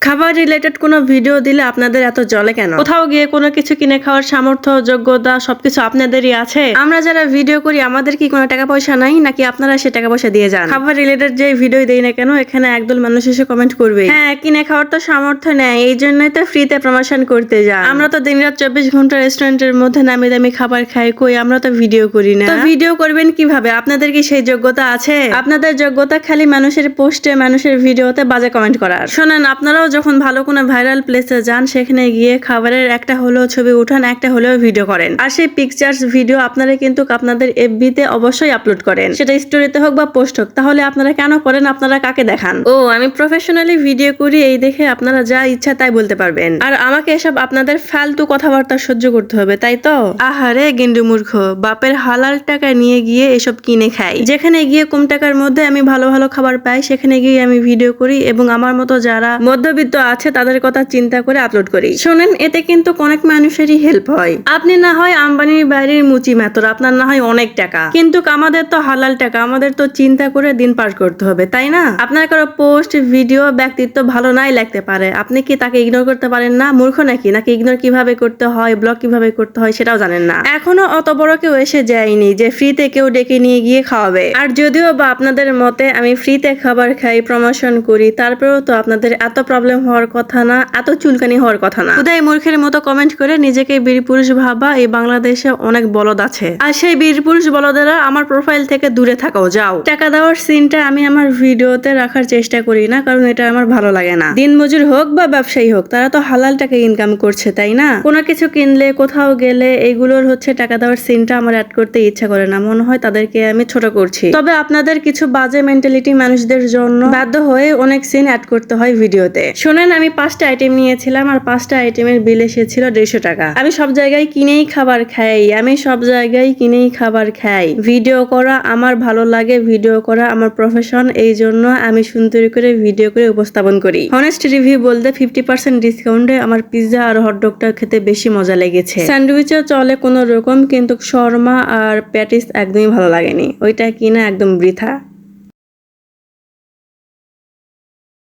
খাবার রিলেটেড কোনো ভিডিও দিলে আপনাদের এত জ্বলে কেন? কোথাও গিয়ে কোনো কিছু কিনে খাওয়ার সামর্থ্য, যোগ্যতা সবকিছু আপনাদেরই আছে। আমরা যারা ভিডিও করি আমাদের কি কোনো টাকা পয়সা নাই, নাকি আপনারা সে টাকা পয়সা দিয়ে যান? খাবার রিলেটেড যে ভিডিও দেই না কেন, এখানে একদল মানুষ এসে কমেন্ট করবে, হ্যাঁ কিনে খাওয়ার তো সামর্থ্য নেই, এই জন্যই তো ফ্রিতে প্রমোশন করতে যান। আমরা তো দিনরাত 24 ঘন্টা রেস্টুরেন্টের মধ্যে নামি দামি খাবার খাই, কই আমরা তো ভিডিও করি না। তো ভিডিও করবেন কিভাবে? আপনাদের কি সেই যোগ্যতা আছে? আপনাদের যোগ্যতা খালি মানুষের পোস্টে, মানুষের ভিডিওতে বাজে কমেন্ট করার। শোনেন, আপনারাও যখন ভালো কোনো ভাইরাল প্লেসে যান, সেখানে গিয়ে খাবারের একটা হলেও ছবি উঠান, একটা হলেও ভিডিও করেন, আর সেই পিকচার্স ভিডিও আপনারা কিন্তু আপনাদের এফবি তে অবশ্যই আপলোড করেন, সেটা স্টোরিতে হোক বা পোস্ট হোক। তাহলে আপনারা কেন করেন? আপনারা কাকে দেখান? ও, আমি প্রফেশনালি ভিডিও করি এই দেখে আপনারা যা ইচ্ছা তাই বলতে পারবেন, আর আমাকে এসব আপনাদের ফালতু কথাবার্তা সহ্য করতে হবে, তাই তো? আহারে গিন্ডু মূর্খ, বাপের হালাল টাকা নিয়ে গিয়ে এসব কিনে খাই। যেখানে গিয়ে কম টাকার মধ্যে আমি ভালো ভালো খাবার পাই, সেখানে গিয়ে আমি ভিডিও করি এবং আমার মতো যারা মধ্যবিত্ত আছে তাদের কথা চিন্তা করে আপলোড করি। শোনেন, এতে কিন্তু অনেক মানুষেরই হেল্প হয়। আপনি না হয় আম্বানির বাইরের মুচি মাত্র, আপনার না হয় অনেক টাকা, কিন্তু আমাদের তো হালাল টাকা, আমাদের তো চিন্তা করে দিন পার করতে হবে, তাই না? আপনার কারো পোস্ট, ভিডিও, ব্যক্তিত্ব ভালো নাই লাগতে পারে, আপনি কি তাকে ইগনোর করতে পারেন না? মূর্খ নাকি? নাকি ইগনোর কিভাবে করতে হয়, ব্লক কিভাবে করতে হয় সেটাও জানেন না? এখনো অত বড় কেউ এসে যায়নি যে ফ্রিতে কেউ ডেকে নিয়ে গিয়ে খাওয়াবে। আর যদিও বা আপনাদের মতে আমি ফ্রিতে খাবার খাই, প্রমোশন করি, তারপরেও তো আপনাদের এত প্রবলেম হওয়ার কথা না, এত চুলকানি হওয়ার কথা না। খুদাই মূর্খের মতো কমেন্ট করে নিজেকে বীর পুরুষ ভাবা এই বাংলাদেশে অনেক বলদ আছে, আর সেই বীর পুরুষ বলদেরা আমার প্রোফাইল থেকে দূরে থাকাও যাও। টাকা দেওয়ার সিনটা আমি আমার ভিডিওতে রাখার চেষ্টা করি না, কারণ এটা আমার ভালো লাগে না। দিনমজুর হোক বা ব্যবসায়ী হোক, তারা তো হালাল টাকা ইনকাম করছে, তাই না? কোনো কিছু কিনলে, কোথাও গেলে এইগুলোর টাকা দেওয়ার সিনটা আমার অ্যাড করতে ইচ্ছা করে না, মনে হয় তাদেরকে আমি ছোট করছি। তবে আপনাদের কিছু বাজে মেন্টালিটি মানুষদের জন্য বাধ্য হয়ে অনেক সিন অ্যাড করতে হয় ভিডিওতে। শোনেন, আমি 5টা আইটেম নিয়েছিলাম, আর 5টা আইটেমের বিল এসেছিল 150 টাকা। আমি সব জায়গায় কিনেই খাবার খাই, ভিডিও করা আমার ভালো লাগে, ভিডিও করা আমার প্রফেশন, এই জন্য আমি সুন্দর করে ভিডিও করে উপস্থাপন করি। হনেস্ট রিভিউ বলতে 50% ডিসকাউন্টে আমার পিৎজা আর হটডগটা খেতে বেশি মজা লেগেছে। স্যান্ডউইচও চলে কোনো রকম, কিন্তু শর্মা আর প্যাটিস একদমই ভালো লাগেনি, ওইটা কিনা একদম বৃথা।